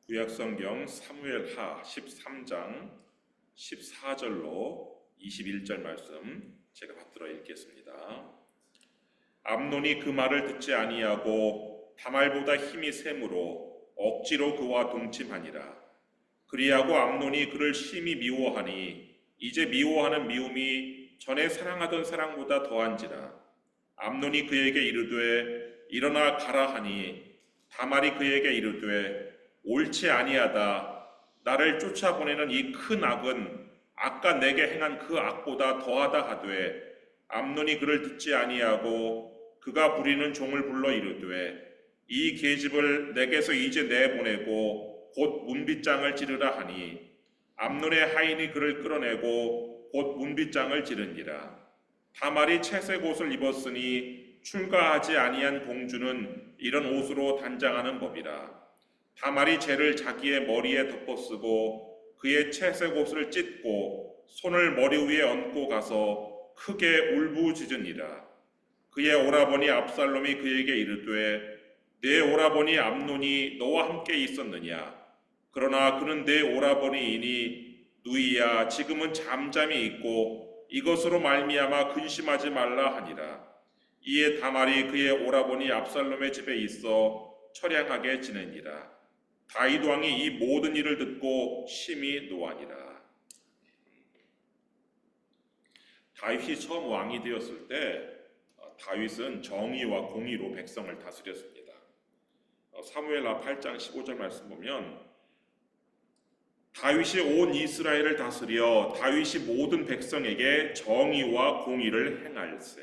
구약성경 사무엘하 13장 14절로 21절 말씀 제가 받들어 읽겠습니다. 암논이 그 말을 듣지 아니하고 다말보다 힘이 셈으로 억지로 그와 동침하니라. 그리하고 암논이 그를 심히 미워하니 이제 미워하는 미움이 전에 사랑하던 사랑보다 더한지라. 암논이 그에게 이르되 일어나 가라 하니 다말이 그에게 이르되 옳지 아니하다. 나를 쫓아보내는 이 큰 악은 아까 내게 행한 그 악보다 더하다 하되 암논이 그를 듣지 아니하고 그가 부리는 종을 불러 이르되 이 계집을 내게서 이제 내보내고 곧 문빗장을 지르라 하니 암논의 하인이 그를 끌어내고 곧 문빗장을 지르니라. 다말이 채색 옷을 입었으니 출가하지 아니한 공주는 이런 옷으로 단장하는 법이라. 다말이 재를 자기의 머리에 덮어쓰고 그의 채색 옷을 찢고 손을 머리 위에 얹고 가서 크게 울부짖으니라. 그의 오라버니 압살롬이 그에게 이르되 내 오라버니 암논이 너와 함께 있었느냐? 그러나 그는 내 오라버니이니 누이야 지금은 잠잠히 있고 이것으로 말미암아 근심하지 말라 하니라. 이에 다말이 그의 오라버니 압살롬의 집에 있어 처량하게 지내니라. 다윗 왕이 이 모든 일을 듣고 심히 노하니라. 다윗이 처음 왕이 되었을 때 다윗은 정의와 공의로 백성을 다스렸습니다. 사무엘하 8장 15절 말씀 보면 다윗이 온 이스라엘을 다스려 다윗이 모든 백성에게 정의와 공의를 행할세.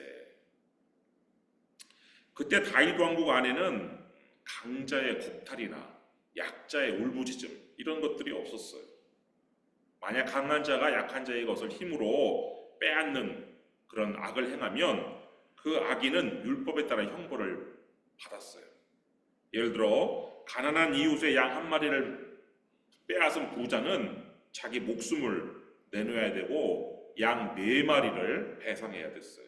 그때 다윗 왕국 안에는 강자의 겁탈이나 약자의 울부짖음 이런 것들이 없었어요. 만약 강한 자가 약한 자의 것을 힘으로 빼앗는 그런 악을 행하면 그 악인은 율법에 따라 형벌을 받았어요. 예를 들어 가난한 이웃의 양 한 마리를 빼앗은 부자는 자기 목숨을 내놓아야 되고 양 4마리를 배상해야 됐어요.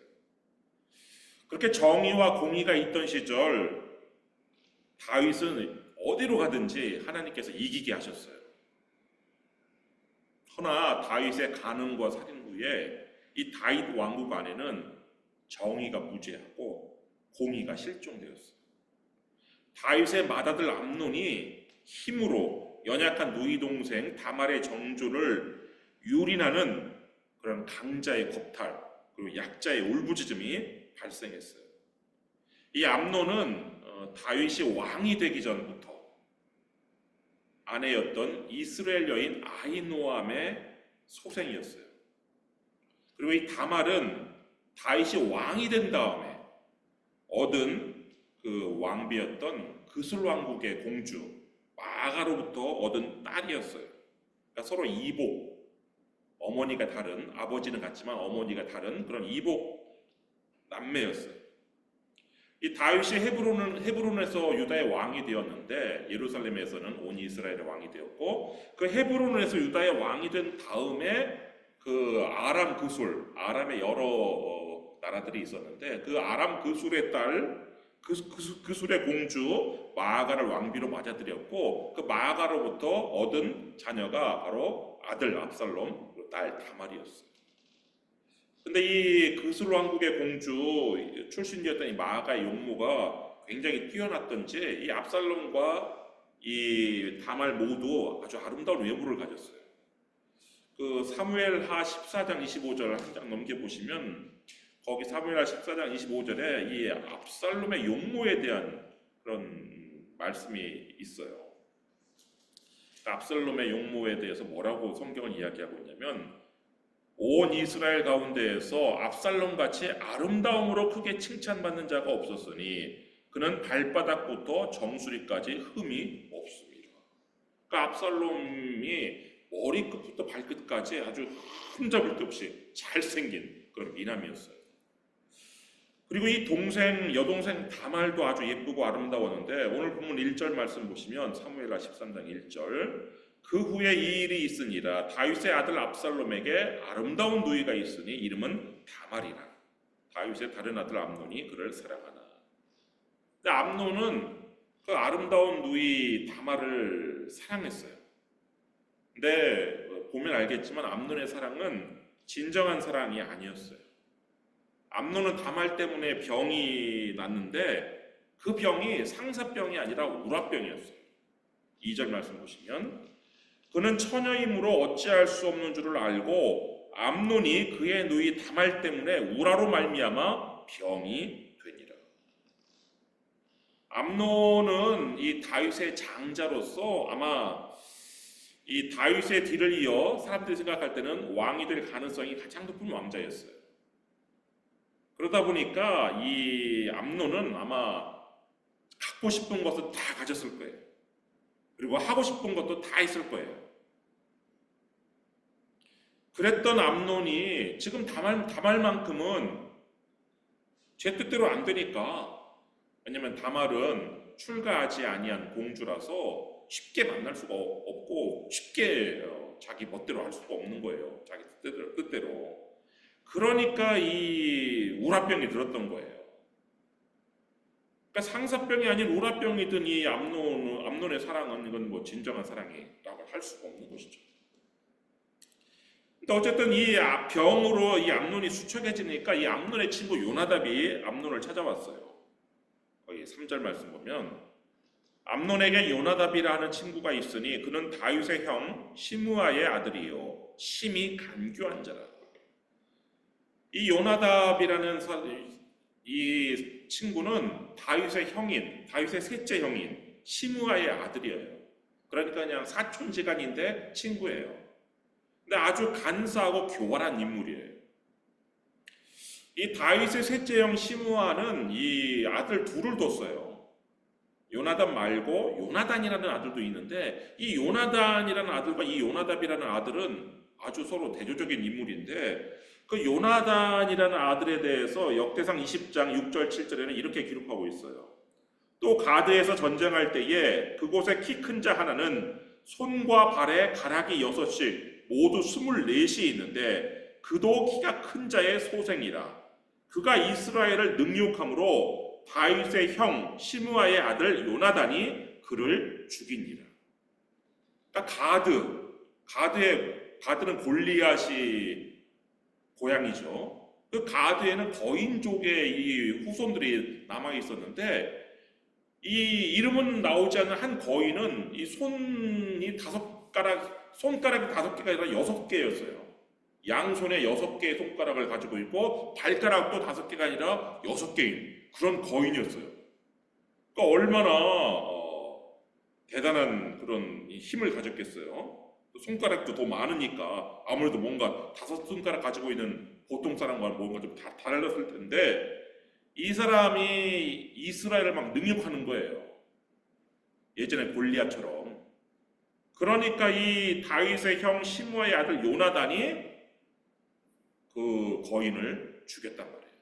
그렇게 정의와 공의가 있던 시절 다윗은 어디로 가든지 하나님께서 이기게 하셨어요. 허나 다윗의 간음과 살인 후에 이 다윗 왕국 안에는 정의가 무죄하고 공의가 실종되었어요. 다윗의 맏아들 암논이 힘으로 연약한 누이 동생 다말의 정조를 유린하는 그런 강자의 겁탈 그리고 약자의 울부짖음이 발생했어요. 이 암논은 다윗이 왕이 되기 전부터 아내였던 이스라엘 여인 아히노암의 소생이었어요. 그리고 이 다말은 다윗이 왕이 된 다음에 얻은 그 왕비였던 그술 왕국의 공주 마가로부터 얻은 딸이었어요. 그러니까 서로 이복, 어머니가 다른, 아버지는 같지만 어머니가 다른 그런 이복 남매였어요. 이 다윗이 헤브론에서 유다의 왕이 되었는데 예루살렘에서는 온 이스라엘의 왕이 되었고 그 헤브론에서 유다의 왕이 된 다음에 그 아람 그술, 아람의 여러 나라들이 있었는데 그 아람 그술의 딸 그술의 공주 마아가를 왕비로 맞아들였고 그 마아가로부터 얻은 자녀가 바로 아들 압살롬 그리고 딸 다말이었어요. 근데 이 그술 왕국의 공주 출신이었던 이 마아가의 용모가 굉장히 뛰어났던지 이 압살롬과 이 다말 모두 아주 아름다운 외모를 가졌어요. 그 사무엘하 14장 25절 한 장 넘겨보시면 거기 사무엘하 14장 25절에 이 압살롬의 용모에 대한 그런 말씀이 있어요. 압살롬의 용모에 대해서 뭐라고 성경은 이야기하고 있냐면 온 이스라엘 가운데에서 압살롬같이 아름다움으로 크게 칭찬받는 자가 없었으니 그는 발바닥부터 정수리까지 흠이 없습니다. 그러니까 압살롬이 머리끝부터 발끝까지 아주 흠잡을 데 없이 잘생긴 그런 미남이었어요. 그리고 이 여동생 다말도 아주 예쁘고 아름다웠는데 오늘 본문 1절 말씀 보시면 사무엘하 13장 1절 그 후에 이 일이 있으니라 다윗의 아들 압살롬에게 아름다운 누이가 있으니 이름은 다말이라. 다윗의 다른 아들 암논이 그를 사랑하나. 근데 암논은 그 아름다운 누이 다말을 사랑했어요. 근데 보면 알겠지만 암논의 사랑은 진정한 사랑이 아니었어요. 암논은 다말 때문에 병이 났는데 그 병이 상사병이 아니라 우라병이었어요. 2절 말씀 보시면 그는 처녀이므로 어찌할 수 없는 줄을 알고 암논이 그의 누이 다말 때문에 우라로 말미암아 병이 되니라. 암논은 이 다윗의 장자로서 아마 이 다윗의 뒤를 이어 사람들이 생각할 때는 왕이 될 가능성이 가장 높은 왕자였어요. 그러다 보니까 이 암논은 아마 갖고 싶은 것은 다 가졌을 거예요. 그리고 하고 싶은 것도 다 있을 거예요. 그랬던 암논이 지금 다말만큼은 제 뜻대로 안 되니까, 왜냐면 다말은 출가하지 아니한 공주라서 쉽게 만날 수가 없고 쉽게 자기 멋대로 할 수가 없는 거예요. 자기 뜻대로. 그러니까 이 우라병이 들었던 거예요. 그러니까 상사병이 아닌 우라병이 든 이 암논의 사랑은 이건 뭐 진정한 사랑이라고 할 수가 없는 것이죠. 근데 어쨌든 이 병으로 이 암논이 수척해지니까 이 암논의 친구 요나답이 암논을 찾아왔어요. 거기 3절 말씀 보면 암논에게 요나답이라는 친구가 있으니 그는 다윗의 형 시므아의 아들이요 심히 간교한 자라. 이 요나답이라는 이 친구는 다윗의 형인, 다윗의 셋째 형인 시므아의 아들이에요. 그러니까 그냥 사촌지간인데 친구예요. 근데 아주 간사하고 교활한 인물이에요. 이 다윗의 셋째 형 시므아는 이 아들 둘을 뒀어요. 요나답 말고 요나단이라는 아들도 있는데 이 요나단이라는 아들과 이 요나답이라는 아들은 아주 서로 대조적인 인물인데 그 요나단이라는 아들에 대해서 역대상 20장 6절 7절에는 이렇게 기록하고 있어요. 또 가드에서 전쟁할 때에 그곳에 키 큰 자 하나는 손과 발에 가락이 6씩 모두 24이 있는데 그도 키가 큰 자의 소생이라. 그가 이스라엘을 능욕함으로 다윗의 형 시므아의 아들 요나단이 그를 죽이니라. 그러니까 가드는 골리앗이 고향이죠. 그 가드에는 거인족의 이 후손들이 남아 있었는데 이 이름은 나오지 않는 한 거인은 이 손가락이 5개가 아니라 6개였어요. 양손에 6개의 손가락을 가지고 있고 발가락도 5개가 아니라 6개인 그런 거인이었어요. 그러니까 얼마나 대단한 그런 힘을 가졌겠어요. 손가락도 더 많으니까 아무래도 뭔가 5손가락 가지고 있는 보통 사람과 뭔가 좀 달랐을 텐데 이 사람이 이스라엘을 막 능욕하는 거예요. 예전에 골리앗처럼. 그러니까 이 다윗의 형 시므아의 아들 요나단이 그 거인을 죽였단 말이에요.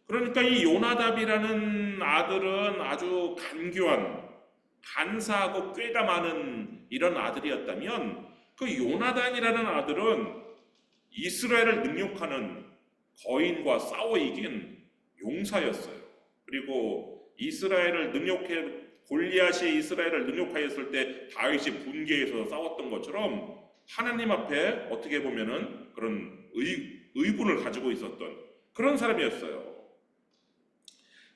그러니까 이 요나답이라는 아들은 아주 간교한, 간사하고 꾀가 많은 이런 아들이었다면 그 요나단이라는 아들은 이스라엘을 능욕하는 거인과 싸워 이긴 용사였어요. 그리고 골리앗이 이스라엘을 능욕하였을 때 다윗이 분개해서 싸웠던 것처럼 하나님 앞에 어떻게 보면은 그런 의분을 가지고 있었던 그런 사람이었어요.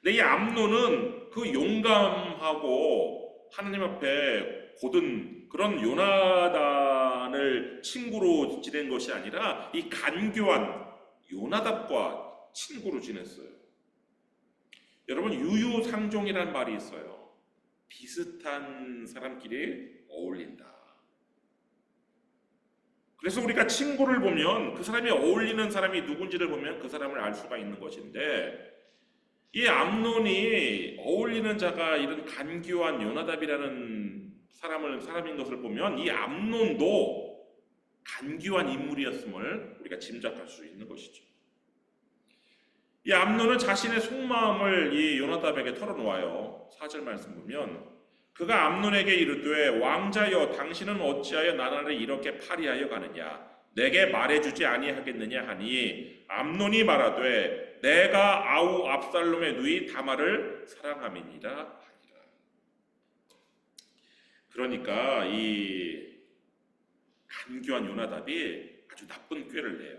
근데 이 암논은 그 용감하고 하나님 앞에 고든 그런 요나단을 친구로 지낸 것이 아니라 이 간교한 요나답과 친구로 지냈어요. 여러분 유유상종이라는 말이 있어요. 비슷한 사람끼리 어울린다. 그래서 우리가 친구를 보면 그 사람이 어울리는 사람이 누군지를 보면 그 사람을 알 수가 있는 것인데 이 암논이 어울리는 자가 이런 간교한 요나답이라는 사람인 것을 보면 이 암논도 간교한 인물이었음을 우리가 짐작할 수 있는 것이죠. 이 암논은 자신의 속마음을 이 요나답에게 털어놓아요. 4절 말씀 보면 그가 암논에게 이르되 왕자여 당신은 어찌하여 나라를 이렇게 파리하여 가느냐 내게 말해주지 아니하겠느냐 하니 암논이 말하되 내가 아우 압살롬의 누이 다말을 사랑함이니라 하니라. 그러니까 이 간교한 요나답이 아주 나쁜 꾀를 내요.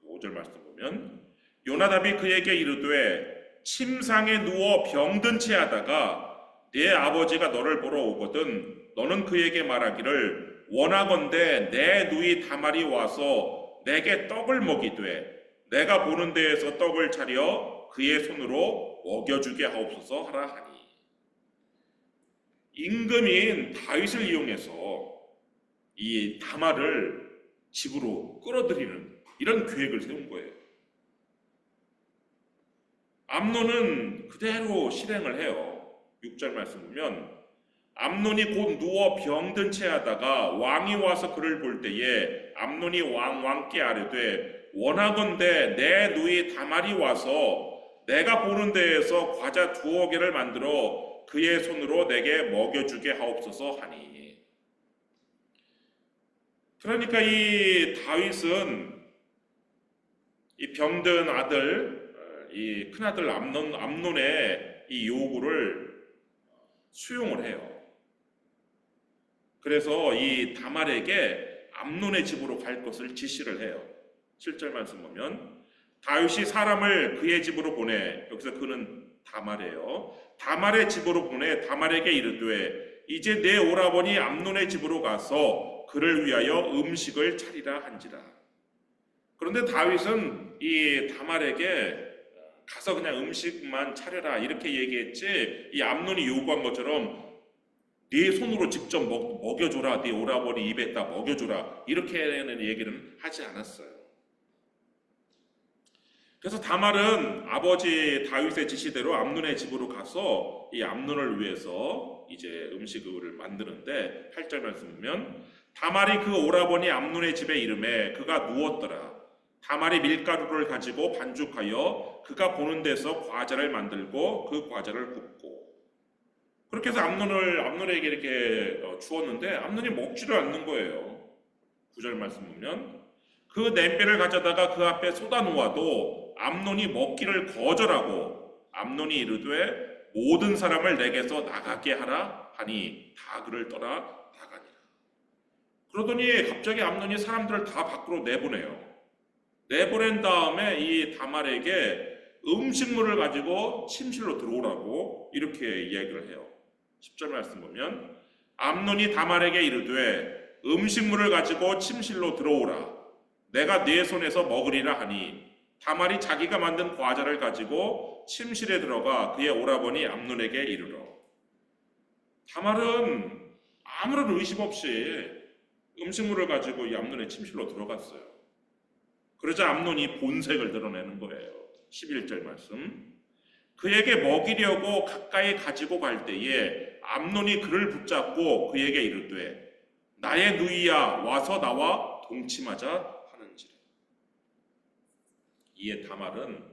5절 말씀 보면 요나답이 그에게 이르되 침상에 누워 병든 채 하다가 네 아버지가 너를 보러 오거든 너는 그에게 말하기를 원하건대 내 누이 다말이 와서 내게 떡을 먹이되 내가 보는 데에서 떡을 차려 그의 손으로 먹여주게 하옵소서 하라 하니. 임금인 다윗을 이용해서 이 다말을 집으로 끌어들이는 이런 계획을 세운 거예요. 암논은 그대로 실행을 해요. 6절 말씀 보면 암논이 곧 누워 병든 채 하다가 왕이 와서 그를 볼 때에 암논이 왕께 아뢰되 원하건대 내 누이 다말이 와서 내가 보는 데에서 과자 2개를 만들어 그의 손으로 내게 먹여주게 하옵소서 하니. 그러니까 이 다윗은 이 병든 아들, 이 큰아들 암논의 이 요구를 수용을 해요. 그래서 이 다말에게 암논의 집으로 갈 것을 지시를 해요. 7절 말씀 보면 다윗이 사람을 그의 집으로 보내, 여기서 그는 다말이에요. 다말의 집으로 보내 다말에게 이르되 이제 내 오라버니 암논의 집으로 가서 그를 위하여 음식을 차리라 한지라. 그런데 다윗은 이 다말에게 가서 그냥 음식만 차려라 이렇게 얘기했지, 이 암논이 요구한 것처럼 네 손으로 직접 먹여줘라, 네 오라버니 입에다 먹여줘라 이렇게는 얘기는 하지 않았어요. 그래서 다말은 아버지 다윗의 지시대로 암논의 집으로 가서 이 암논을 위해서 이제 음식을 만드는데 8절 말씀 보면 다말이 그 오라버니 암논의 집에 이름에 그가 누웠더라. 다말이 밀가루를 가지고 반죽하여 그가 보는 데서 과자를 만들고 그 과자를 굽고. 그렇게 해서 암논에게 이렇게 주었는데 암논이 먹지를 않는 거예요. 9절 말씀 보면 그 냄비를 가져다가 그 앞에 쏟아 놓아도 암논이 먹기를 거절하고 암논이 이르되 모든 사람을 내게서 나가게 하라 하니 다 그를 떠나 나가니라. 그러더니 갑자기 암논이 사람들을 다 밖으로 내보내요. 내보낸 다음에 이 다말에게 음식물을 가지고 침실로 들어오라고 이렇게 이야기를 해요. 10절 말씀 보면 암논이 다말에게 이르되 음식물을 가지고 침실로 들어오라. 내가 네 손에서 먹으리라 하니 다말이 자기가 만든 과자를 가지고 침실에 들어가 그의 오라버니 암논에게 이르러. 다말은 아무런 의심 없이 음식물을 가지고 이 암논의 침실로 들어갔어요. 그러자 암논이 본색을 드러내는 거예요. 11절 말씀. 그에게 먹이려고 가까이 가지고 갈 때에 암논이 그를 붙잡고 그에게 이르되 나의 누이야 와서 나와 동침하자 하는지라. 이에 다말은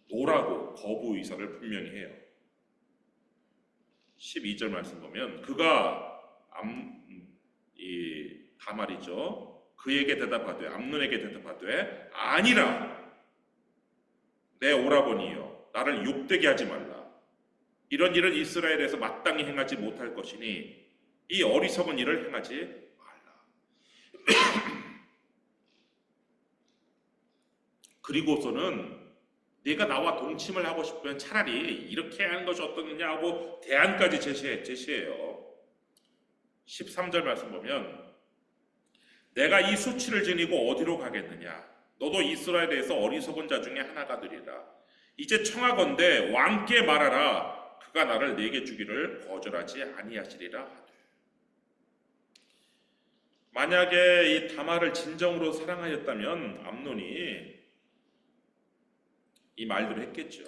노라고 거부 의사를 분명히 해요. 12절 말씀 보면 그가 다말이죠. 그에게 대답하되 암논에게 대답하되 아니라 내 오라버니여 나를 욕되게 하지 말라. 이런 일은 이스라엘에서 마땅히 행하지 못할 것이니 이 어리석은 일을 행하지 말라. 그리고서는 네가 나와 동침을 하고 싶으면 차라리 이렇게 하는 것이 어떻느냐 하고 대안까지 제시해요. 13절 말씀 보면 내가 이 수치를 지니고 어디로 가겠느냐? 너도 이스라엘에서 어리석은 자 중에 하나가 되리라. 이제 청하건대 왕께 말하라. 그가 나를 내게 주기를 거절하지 아니하시리라 하되. 만약에 이 다말을 진정으로 사랑하였다면 암논이 이 말들을 했겠죠.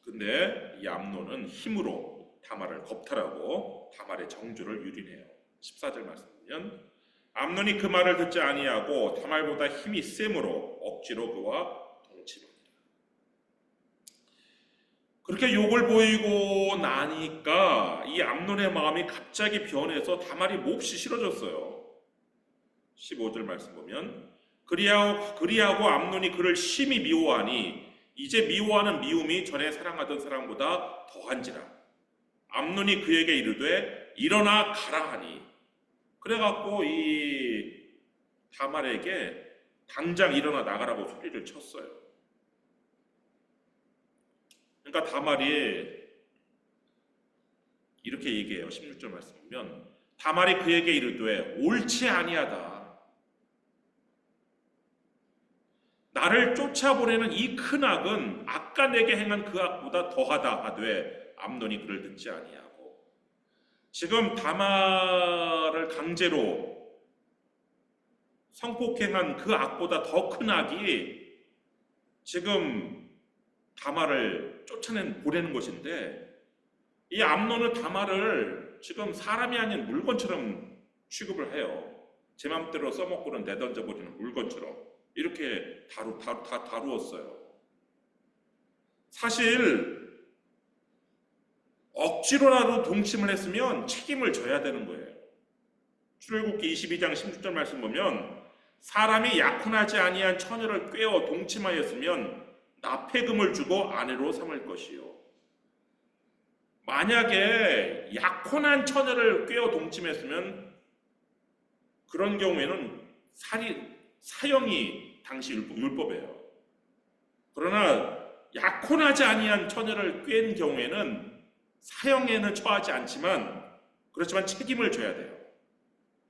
근데 이 암논은 힘으로 다말을 겁탈하고 다말의 정주를 유린해요. 14절 말씀 보면 암논이 그 말을 듣지 아니하고 다말보다 힘이 셈으로 억지로 그와 동침합니다. 그렇게 욕을 보이고 나니까 이 암논의 마음이 갑자기 변해서 다말이 몹시 싫어졌어요. 15절 말씀 보면 그리하고 암논이 그를 심히 미워하니 이제 미워하는 미움이 전에 사랑하던 사랑보다 더한지라. 암논이 그에게 이르되 일어나 가라 하니. 그래갖고 이 다말에게 당장 일어나 나가라고 소리를 쳤어요. 그러니까 다말이 이렇게 얘기해요. 16절 말씀 보면 다말이 그에게 이르되 옳지 아니하다. 나를 쫓아보내는 이 큰 악은 아까 내게 행한 그 악보다 더하다 하되 암논이 그를 듣지 아니하고. 지금 다말을 강제로 성폭행한 그 악보다 더 큰 악이 지금 다말을 보내는 것인데, 이 암논은 다말을 지금 사람이 아닌 물건처럼 취급을 해요. 제 맘대로 써먹고는 내던져버리는 물건처럼 이렇게 다루었어요. 사실 억지로라도 동침을 했으면 책임을 져야 되는 거예요. 출애굽기 22장 16절 말씀 보면 사람이 약혼하지 아니한 처녀를 꾀어 동침하였으면 납폐금을 주고 아내로 삼을 것이요. 만약에 약혼한 처녀를 꾀어 동침했으면 그런 경우에는 사형이 당시 율법이에요. 그러나 약혼하지 아니한 처녀를 꾀는 경우에는 사형에는 처하지 않지만 그렇지만 책임을 져야 돼요.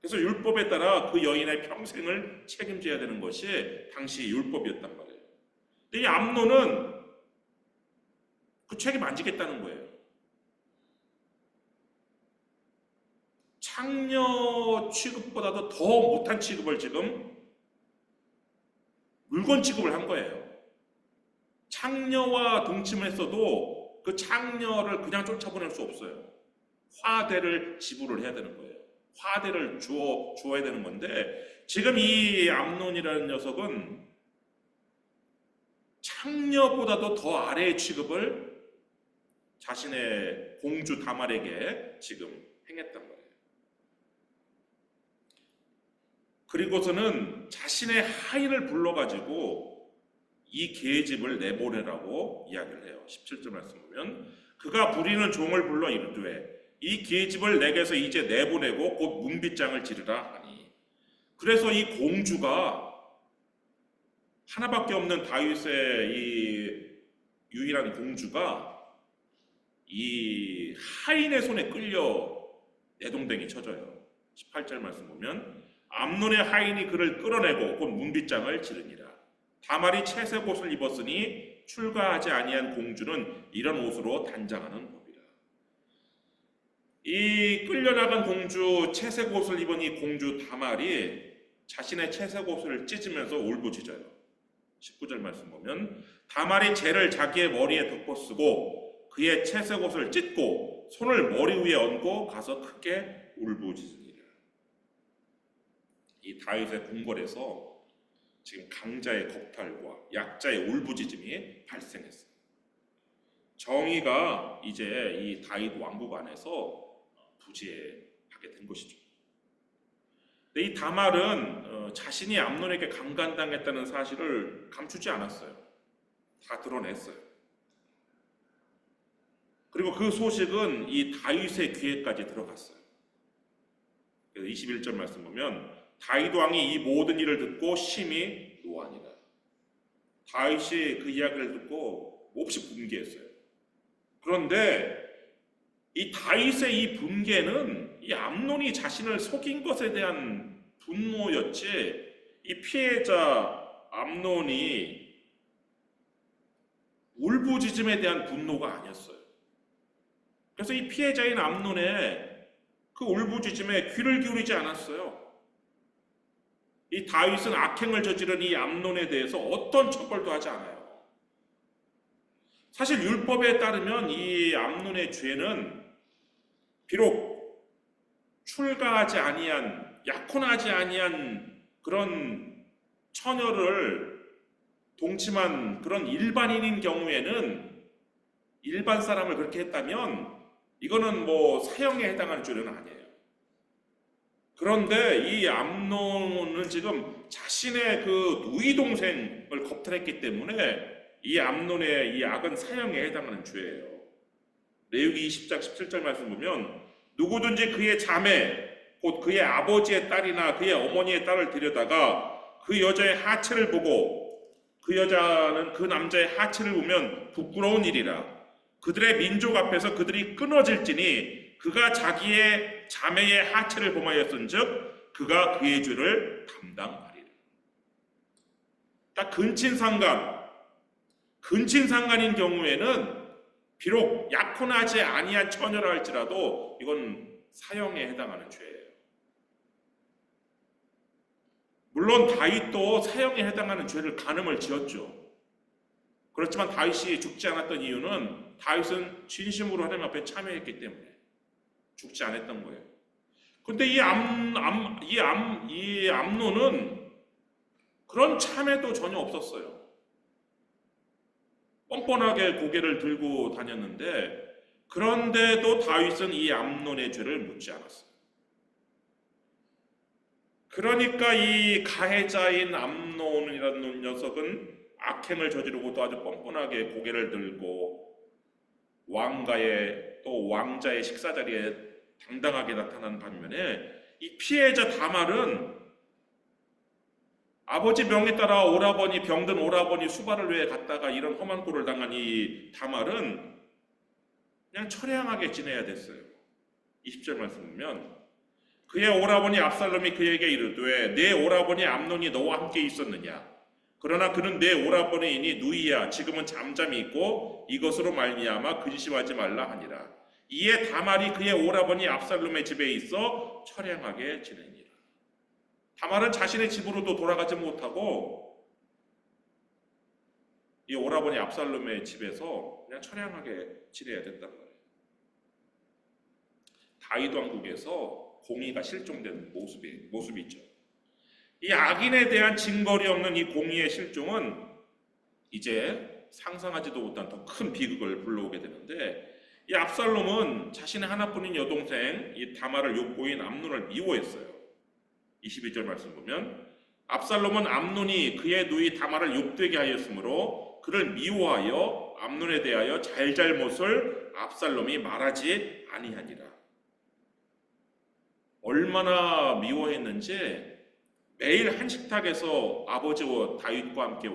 그래서 율법에 따라 그 여인의 평생을 책임져야 되는 것이 당시 율법이었단 말이에요. 근데 이 암논은 그 책임 안 지겠다는 거예요. 창녀 취급보다도 더 못한 취급을 지금 물건 취급을 한 거예요. 창녀와 동침을 했어도 그 창녀를 그냥 쫓아보낼 수 없어요. 화대를 지불을 해야 되는 거예요. 화대를 주어야 되는 건데, 지금 이 암논이라는 녀석은 창녀보다도 더 아래의 취급을 자신의 공주 다말에게 지금 행했단 말이에요. 그리고서는 자신의 하인을 불러가지고 이 계집을 내보내라고 이야기를 해요. 17절 말씀 보면 그가 부리는 종을 불러 이르되 이 계집을 내게서 이제 내보내고 곧 문빗장을 지르라 하니. 그래서 이 공주가 하나밖에 없는 다윗의 이 유일한 공주가 이 하인의 손에 끌려 내동댕이 쳐져요. 18절 말씀 보면 암논의 하인이 그를 끌어내고 곧 문빗장을 지르니라. 다말이 채색 옷을 입었으니 출가하지 아니한 공주는 이런 옷으로 단장하는 법이라. 이 끌려나간 공주 채색 옷을 입은 이 공주 다말이 자신의 채색 옷을 찢으면서 울부짖어요. 19절 말씀 보면 다말이 재를 자기의 머리에 덮어쓰고 그의 채색 옷을 찢고 손을 머리 위에 얹고 가서 크게 울부짖으니라. 이 다윗의 궁궐에서 지금 강자의 겁탈과 약자의 울부짖음이 발생했어요. 정의가 이제 이 다윗 왕국 안에서 부재하게 된 것이죠. 근데 이 다말은 자신이 암논에게 강간당했다는 사실을 감추지 않았어요. 다 드러냈어요. 그리고 그 소식은 이 다윗의 귀에까지 들어갔어요. 그래서 21절 말씀 보면 다윗 왕이 이 모든 일을 듣고 심히 노하니라. 다윗이 그 이야기를 듣고 몹시 분개했어요. 그런데 이 다윗의 이 분개는 이 암논이 자신을 속인 것에 대한 분노였지, 이 피해자 암논이 울부짖음에 대한 분노가 아니었어요. 그래서 이 피해자인 암논의 그 울부짖음에 귀를 기울이지 않았어요. 이 다윗은 악행을 저지른 이 암논에 대해서 어떤 처벌도 하지 않아요. 사실 율법에 따르면 이 암논의 죄는 비록 출가하지 아니한, 약혼하지 아니한 그런 처녀를 동침한 그런 일반인인 경우에는, 일반 사람을 그렇게 했다면 이거는 뭐 사형에 해당하는 죄는 아니에요. 그런데 이 암논은 지금 자신의 그 누이 동생을 겁탈했기 때문에 이 암논의 이 악은 사형에 해당하는 죄예요. 레위기 20장 17절 말씀 보면 누구든지 그의 자매 곧 그의 아버지의 딸이나 그의 어머니의 딸을 데려다가 그 여자의 하체를 보고 그 여자는 그 남자의 하체를 보면 부끄러운 일이라. 그들의 민족 앞에서 그들이 끊어질지니 그가 자기의 자매의 하체를 범하였은즉 그가 그의 죄를 담당하리라. 딱 근친상간인 경우에는 비록 약혼하지 아니한 처녀라 할지라도 이건 사형에 해당하는 죄예요. 물론 다윗도 사형에 해당하는 죄를 간음을 지었죠. 그렇지만 다윗이 죽지 않았던 이유는 다윗은 진심으로 하나님 앞에 참여했기 때문에 죽지 않았던 거예요. 근데 이 암논은 그런 참회도 전혀 없었어요. 뻔뻔하게 고개를 들고 다녔는데 그런데도 다윗은 이 암논의 죄를 묻지 않았어요. 그러니까 이 가해자인 암논이라는 녀석은 악행을 저지르고도 아주 뻔뻔하게 고개를 들고 왕자의 식사 자리에 당당하게 나타난 반면에 이 피해자 다말은 아버지 명에 따라 오라버니 병든 오라버니 수발을 위해 갔다가 이런 험한 꼴을 당한 이 다말은 그냥 처량하게 지내야 됐어요. 20절 말씀 보면 그의 오라버니 압살롬이 그에게 이르되 내 오라버니 암논이 너와 함께 있었느냐? 그러나 그는 내 오라버니이니 누이야. 지금은 잠잠히 있고 이것으로 말미암아 근심하지 말라 하니라. 이에 다말이 그의 오라버니 압살롬의 집에 있어 처량하게 지내니라. 다말은 자신의 집으로도 돌아가지 못하고 이 오라버니 압살롬의 집에서 그냥 처량하게 지내야 됐단 말이에요. 다윗 왕국에서 공의가 실종된 모습이 있죠. 이 악인에 대한 징벌이 없는 이 공의의 실종은 이제 상상하지도 못한 더 큰 비극을 불러오게 되는데 이 압살롬은 자신의 하나뿐인 여동생 이 다말을 욕보인 암논을 미워했어요. 22절 말씀 보면 압살롬은 암논이 그의 누이 다말을 욕되게 하였으므로 그를 미워하여 암논에 대하여 잘잘못을 압살롬이 말하지 아니하니라. 얼마나 미워했는지 매일 한 식탁에서 아버지와 다윗과 함께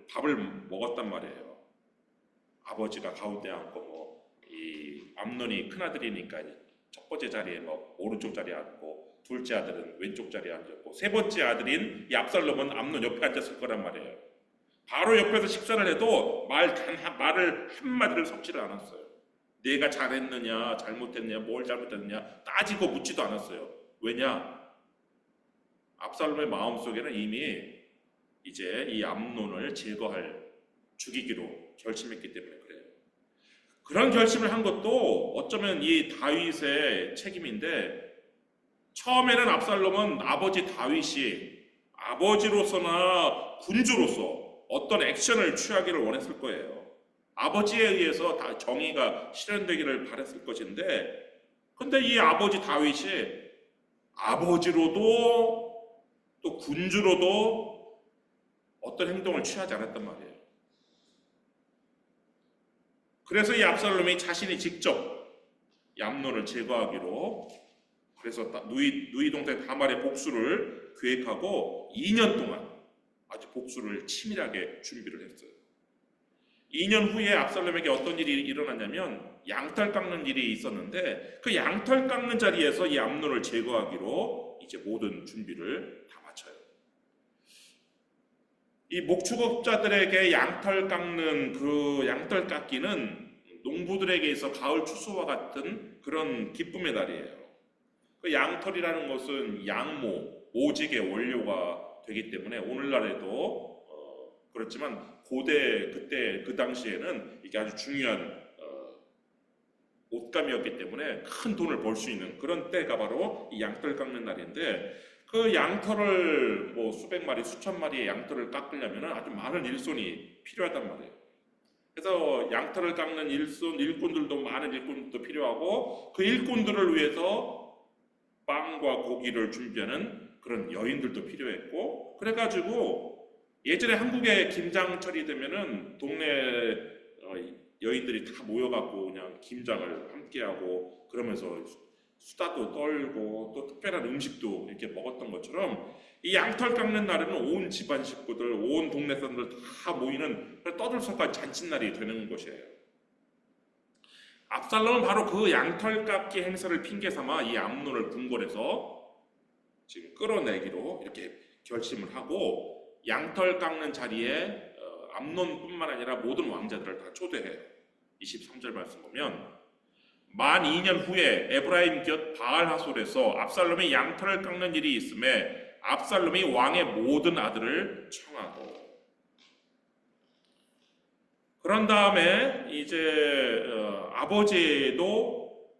밥을 먹었단 말이에요. 아버지가 가운데 앉고 이 암논이 큰 아들이니까 첫 번째 자리에 오른쪽 자리에 앉고 둘째 아들은 왼쪽 자리에 앉았고 세 번째 아들인 이 압살롬은 암논 옆에 앉았을 거란 말이에요. 바로 옆에서 식사를 해도 말을 한마디를 섞지를 않았어요. 내가 잘했느냐 잘못했느냐 뭘 잘못했느냐 따지고 묻지도 않았어요. 왜냐? 압살롬의 마음속에는 이미 이제 이 암논을 죽이기로 결심했기 때문에 그래요. 그런 결심을 한 것도 어쩌면 이 다윗의 책임인데 처음에는 압살롬은 아버지 다윗이 아버지로서나 군주로서 어떤 액션을 취하기를 원했을 거예요. 아버지에 의해서 다 정의가 실현되기를 바랬을 것인데 근데 이 아버지 다윗이 아버지로도 또 군주로도 어떤 행동을 취하지 않았단 말이에요. 그래서 이 압살롬이 자신이 직접 이 암논을 제거하기로 그래서 누이 동생 다말의 복수를 계획하고 2년 동안 아주 복수를 치밀하게 준비를 했어요. 2년 후에 압살롬에게 어떤 일이 일어났냐면 양털 깎는 일이 있었는데 그 양털 깎는 자리에서 이 암논을 제거하기로 이제 모든 준비를 다 마쳐요. 이 목축업자들에게 양털 깎는 그 양털 깎기는 농부들에게 있어 가을 추수와 같은 그런 기쁨의 날이에요. 그 양털이라는 것은 양모, 오직의 원료가 되기 때문에 오늘날에도 그렇지만 그때 그 당시에는 이게 아주 중요한 옷감이었기 때문에 큰 돈을 벌 수 있는 그런 때가 바로 이 양털 깎는 날인데 그 양털을 수백 마리, 수천 마리의 양털을 깎으려면 아주 많은 일손이 필요하단 말이에요. 그래서 양털을 깎는 일꾼들도 많은 일꾼들도 필요하고 그 일꾼들을 위해서 빵과 고기를 준비하는 그런 여인들도 필요했고, 그래가지고 예전에 한국에 김장철이 되면은 동네 어, 여인들이 다 모여갖고 그냥 김장을 함께하고 그러면서 수다도 떨고 또 특별한 음식도 이렇게 먹었던 것처럼 이 양털 깎는 날에는 온 집안 식구들, 온 동네 사람들 다 모이는 떠들썩한 잔칫날이 되는 것이에요. 압살롬은 바로 그 양털 깎기 행사를 핑계 삼아 이 암논을 궁궐에서 지금 끌어내기로 이렇게 결심을 하고 양털 깎는 자리에 암논뿐만 아니라 모든 왕자들을 다 초대해요. 23절 말씀 보면 만 2년 후에 에브라임 곁 바알 하솔에서 압살롬이 양털을 깎는 일이 있음에 압살롬이 왕의 모든 아들을 청하고, 그런 다음에 이제 아버지도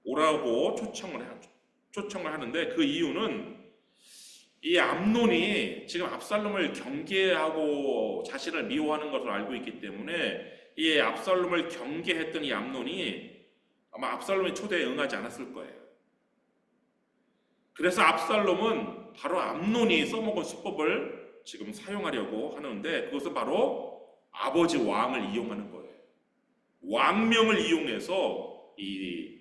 오라고 초청을 하는데, 그 이유는 이 암논이 지금 압살롬을 경계하고 자신을 미워하는 것을 알고 있기 때문에 이 압살롬을 경계했던 이 암논이 아마 압살롬의 초대에 응하지 않았을 거예요. 그래서 압살롬은 바로 암논이 써먹은 수법을 지금 사용하려고 하는데, 그것은 바로 아버지 왕을 이용하는 거예요. 왕명을 이용해서 이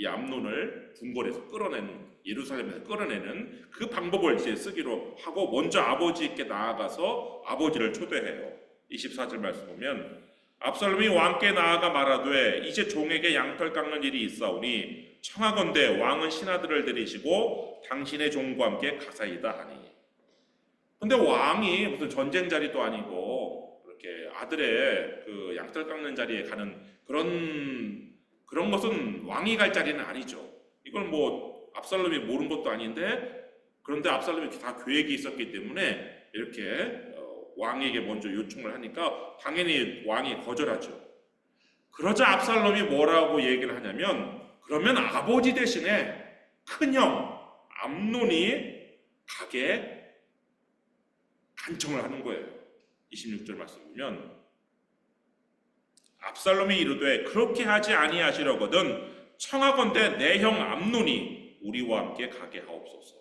암논을 궁궐에서 끌어내는, 예루살렘에서 끌어내는 그 방법을 이제 쓰기로 하고, 먼저 아버지께 나아가서 아버지를 초대해요. 24절 말씀 보면 압살롬이 왕께 나아가 말하되 이제 종에게 양털 깎는 일이 있사오니 청하건대 왕은 신하들을 데리시고 당신의 종과 함께 가사이다 하니. 근데 왕이 무슨 전쟁 자리도 아니고 이렇게 아들의 그 양털 깎는 자리에 가는 그런 것은 왕이 갈 자리는 아니죠. 이걸 뭐 압살롬이 모르는 것도 아닌데, 그런데 압살롬이 다 계획이 있었기 때문에 이렇게 왕에게 먼저 요청을 하니까 당연히 왕이 거절하죠. 그러자 압살롬이 뭐라고 얘기를 하냐면, 그러면 아버지 대신에 큰형 암논이 가게 간청을 하는 거예요. 26절 말씀 보면 압살롬이 이르되 그렇게 하지 아니하시려거든 청하건대 내 형 암논이 우리와 함께 가게 하옵소서.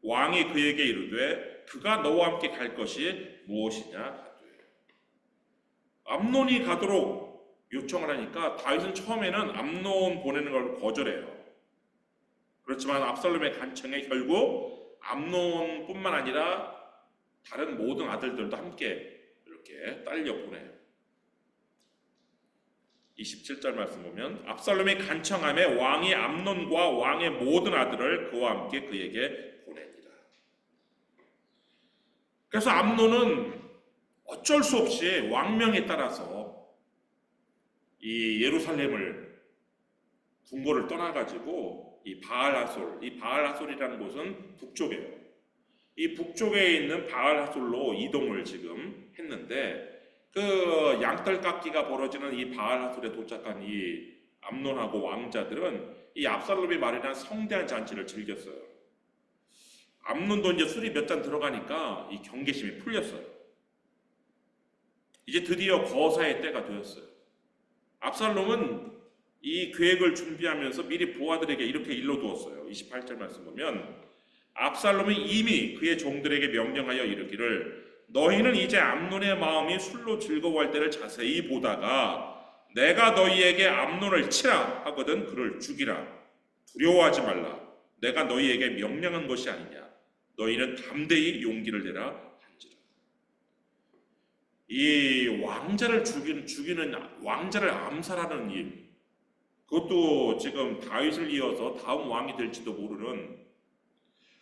왕이 그에게 이르되 그가 너와 함께 갈 것이 무엇이냐 하되. 암논이 가도록 요청을 하니까 다윗은 처음에는 암논 보내는 걸 거절해요. 그렇지만 압살롬의 간청에 결국 암논뿐만 아니라 다른 모든 아들들도 함께 이렇게 딸려 보내요. 27절 말씀 보면 압살롬이 간청함에 왕이 암논과 왕의 모든 아들을 그와 함께 그에게 보냅니다. 그래서 암논은 어쩔 수 없이 왕명에 따라서 이 예루살렘을 궁궐을 떠나가지고 이 바알하솔이라는 곳은 북쪽이에요. 이 북쪽에 있는 바알하솔로 이동을 지금 했는데, 그 양털 깎기가 벌어지는 이 바알하솔에 도착한 이 암논하고 왕자들은 이 압살롬이 마련한 성대한 잔치를 즐겼어요. 암논도 이제 술이 몇 잔 들어가니까 이 경계심이 풀렸어요. 이제 드디어 거사의 때가 되었어요. 압살롬은 이 계획을 준비하면서 미리 부하들에게 이렇게 일러두었어요. 28절 말씀 보면 압살롬이 이미 그의 종들에게 명령하여 이르기를 너희는 이제 암논의 마음이 술로 즐거워할 때를 자세히 보다가 내가 너희에게 암논을 치라 하거든 그를 죽이라. 두려워하지 말라. 내가 너희에게 명령한 것이 아니냐. 너희는 담대히 용기를 내라 한지라. 이 왕자를 죽이는 왕자를 암살하는 일, 그것도 지금 다윗을 이어서 다음 왕이 될지도 모르는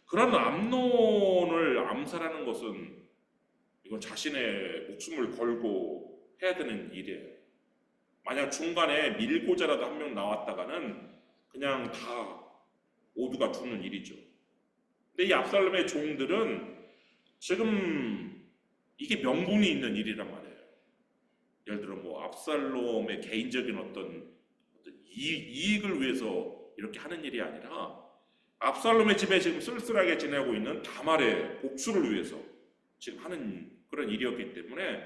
그런 암논을 암살하는 것은 이건 자신의 목숨을 걸고 해야 되는 일이에요. 만약 중간에 밀고자라도 한 명 나왔다가는 그냥 다 모두가 죽는 일이죠. 근데 이 압살롬의 종들은 지금 이게 명분이 있는 일이란 말이에요. 예를 들어 뭐 압살롬의 개인적인 어떤 이익을 위해서 이렇게 하는 일이 아니라 압살롬의 집에 지금 쓸쓸하게 지내고 있는 다말의 복수를 위해서 지금 하는 그런 일이었기 때문에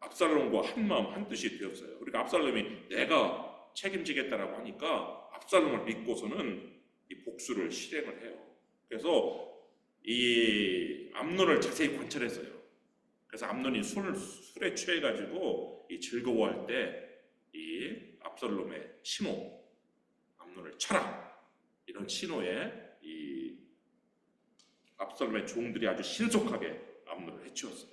압살롬과 한 마음 한 뜻이 되었어요. 그러니까 압살롬이 내가 책임지겠다라고 하니까 압살롬을 믿고서는 이 복수를 실행을 해요. 그래서 이 암논을 자세히 관찰했어요. 그래서 암논이 술에 취해가지고 이 즐거워할 때 이 압살롬의 신호, 암논을 쳐라, 이런 신호에 이 압살롬의 종들이 아주 신속하게 암논을 해치웠어요.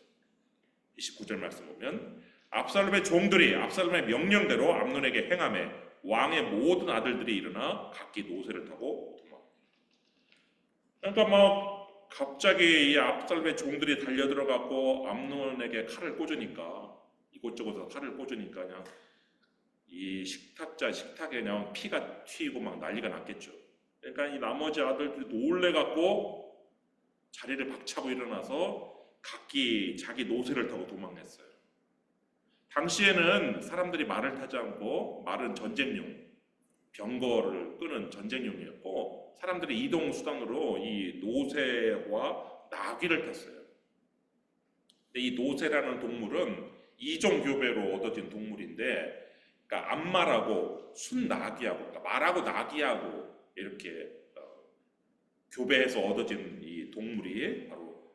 29절 말씀 보면 압살롬의 종들이 압살롬의 명령대로 암논에게 행하매 왕의 모든 아들들이 일어나 각기 노새를 타고 도망합니다. 그러니까 막 갑자기 이 압살롬의 종들이 달려들어가고 암논에게 칼을 꽂으니까, 이곳저곳에서 칼을 꽂으니까 그냥 이 식탁에 그냥 피가 튀고 막 난리가 났겠죠. 그러니까 이 나머지 아들들이 놀래갖고 자리를 박차고 일어나서 각기 자기 노새를 타고 도망했어요. 당시에는 사람들이 말을 타지 않고, 말은 전쟁용, 병거를 끄는 전쟁용이었고, 사람들이 이동 수단으로 이 노새와 나귀를 탔어요. 근데 이 노새라는 동물은 이종교배로 얻어진 동물인데, 그러니까 암말하고 순나귀하고, 그러니까 말하고 나귀하고 이렇게 교배해서 얻어진 이 동물이 바로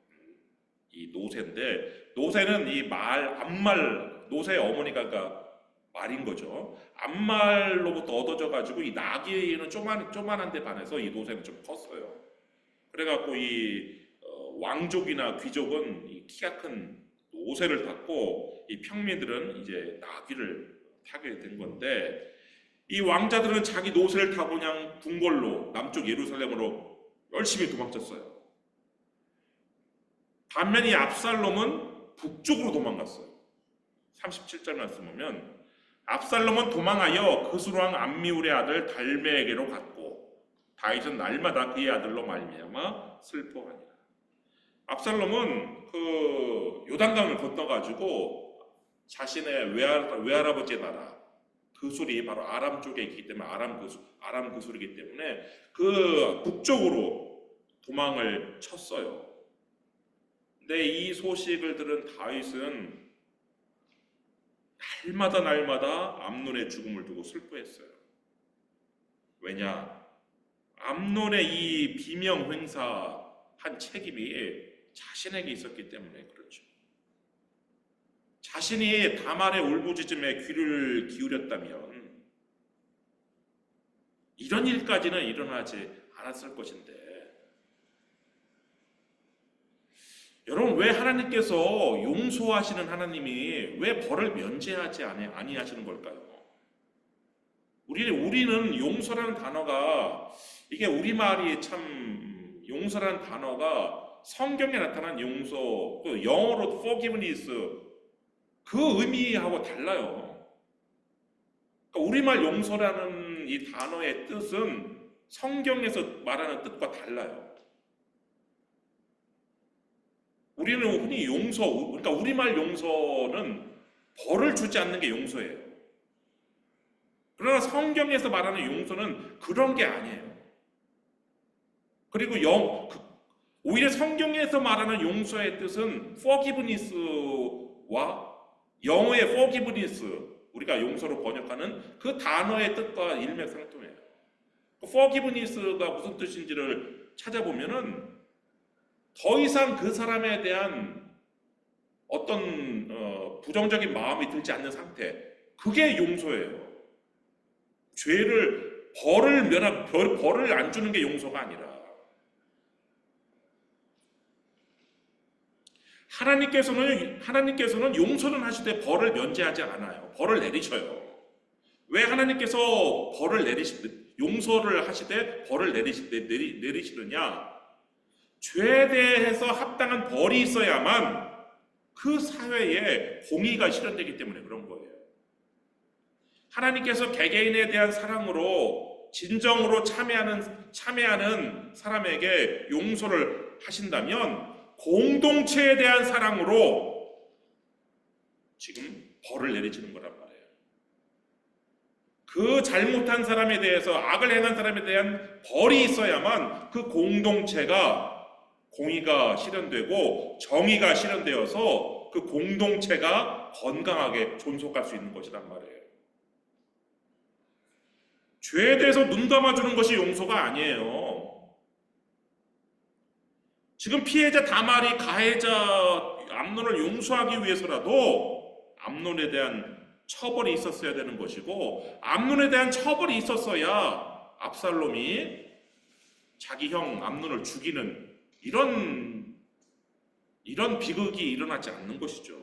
이 노새인데, 노새는 이 암말, 노새의 어머니가 그러니까 말인 거죠. 암말로부터 얻어져 가지고 이 나귀는 조만한데 반해서 이 노새는 좀 컸어요. 그래갖고 이 왕족이나 귀족은 이 키가 큰 노새를 탔고, 이 평민들은 이제 나귀를 타게 된 건데, 이 왕자들은 자기 노새를 타고 그냥 궁궐로, 남쪽 예루살렘으로 열심히 도망쳤어요. 반면 이 압살롬은 북쪽으로 도망갔어요. 37절 말씀 보면 압살롬은 도망하여 그술왕 암미울의 아들 달메에게로 갔고 다윗은 날마다 그의 아들로 말미암아 슬퍼하니라. 압살롬은 그 요단강을 건너가지고 자신의 외할아버지의 나라 그술이 바로 아람 쪽에 있기 때문에, 아람 그술이기 때문에 그 북쪽으로 도망을 쳤어요. 근데 이 소식을 들은 다윗은 날마다 암논의 죽음을 두고 슬퍼했어요. 왜냐? 암논의 이 비명 행사한 책임이 자신에게 있었기 때문에 그렇죠. 자신이 다말의 울부짖음에 귀를 기울였다면 이런 일까지는 일어나지 않았을 것인데, 여러분, 왜 하나님께서 용서하시는 하나님이 왜 벌을 면제하지 아니하시는 걸까요? 우리는 용서라는 단어가, 이게 우리말이 참, 용서라는 단어가 성경에 나타난 용서, 그 영어로 forgiveness, 그 의미하고 달라요. 그러니까 우리말 용서라는 이 단어의 뜻은 성경에서 말하는 뜻과 달라요. 우리는 흔히 그러니까 우리말 용서는 벌을 주지 않는 게 용서예요. 그러나 성경에서 말하는 용서는 그런 게 아니에요. 그리고 오히려 성경에서 말하는 용서의 뜻은 forgiveness와 영어의 forgiveness, 우리가 용서로 번역하는 그 단어의 뜻과 일맥상통해요. forgiveness가 무슨 뜻인지를 찾아보면은 더 이상 그 사람에 대한 어떤 부정적인 마음이 들지 않는 상태, 그게 용서예요. 벌을 안 주는 게 용서가 아니라, 하나님께서는 용서는 하시되 벌을 면제하지 않아요. 벌을 내리셔요. 왜 하나님께서 용서를 하시되 벌을 내리시느냐? 죄에 대해서 합당한 벌이 있어야만 그 사회에 공의가 실현되기 때문에 그런 거예요. 하나님께서 개개인에 대한 사랑으로 진정으로 참여하는 사람에게 용서를 하신다면 공동체에 대한 사랑으로 지금 벌을 내리시는 거란 말이에요. 그 잘못한 사람에 대해서, 악을 행한 사람에 대한 벌이 있어야만 그 공동체가 공의가 실현되고 정의가 실현되어서 그 공동체가 건강하게 존속할 수 있는 것이란 말이에요. 죄에 대해서 눈 감아주는 것이 용서가 아니에요. 지금 피해자 다말이 가해자 암논을 용서하기 위해서라도 암논에 대한 처벌이 있었어야 되는 것이고, 암논에 대한 처벌이 있었어야 압살롬이 자기 형 암논을 죽이는 이런 비극이 일어나지 않는 것이죠.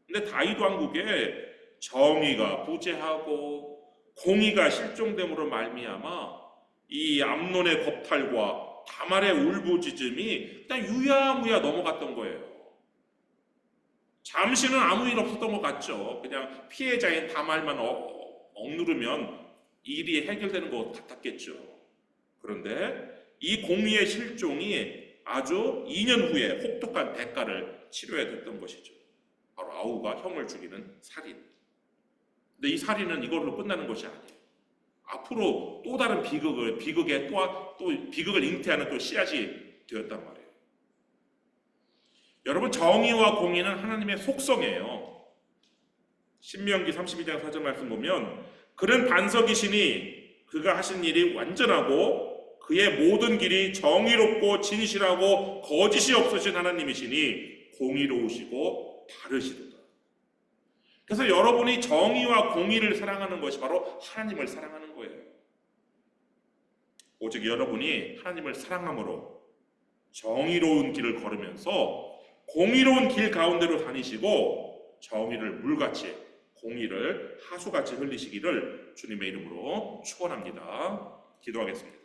근데 다윗 왕국에 정의가 부재하고 공의가 실종됨으로 말미암아 이 암논의 겁탈과 다말의 울부짖음이 그냥 유야무야 넘어갔던 거예요. 잠시는 아무 일 없었던 것 같죠. 그냥 피해자인 다말만 억누르면 일이 해결되는 것 같았겠죠. 그런데 이 공의의 실종이 아주 2년 후에 혹독한 대가를 치러야 됐던 것이죠. 바로 아우가 형을 죽이는 살인. 근데 이 살인은 이걸로 끝나는 것이 아니에요. 앞으로 또 다른 비극을 잉태하는 또 씨앗이 되었단 말이에요. 여러분, 정의와 공의는 하나님의 속성이에요. 신명기 32장 4절 말씀 보면, 그는 반석이시니 그가 하신 일이 완전하고 그의 모든 길이 정의롭고 진실하고 거짓이 없으신 하나님이시니 공의로우시고 바르시도다. 그래서 여러분이 정의와 공의를 사랑하는 것이 바로 하나님을 사랑하는 거예요. 오직 여러분이 하나님을 사랑함으로 정의로운 길을 걸으면서 공의로운 길 가운데로 다니시고 정의를 물같이, 공의를 하수같이 흘리시기를 주님의 이름으로 축원합니다. 기도하겠습니다.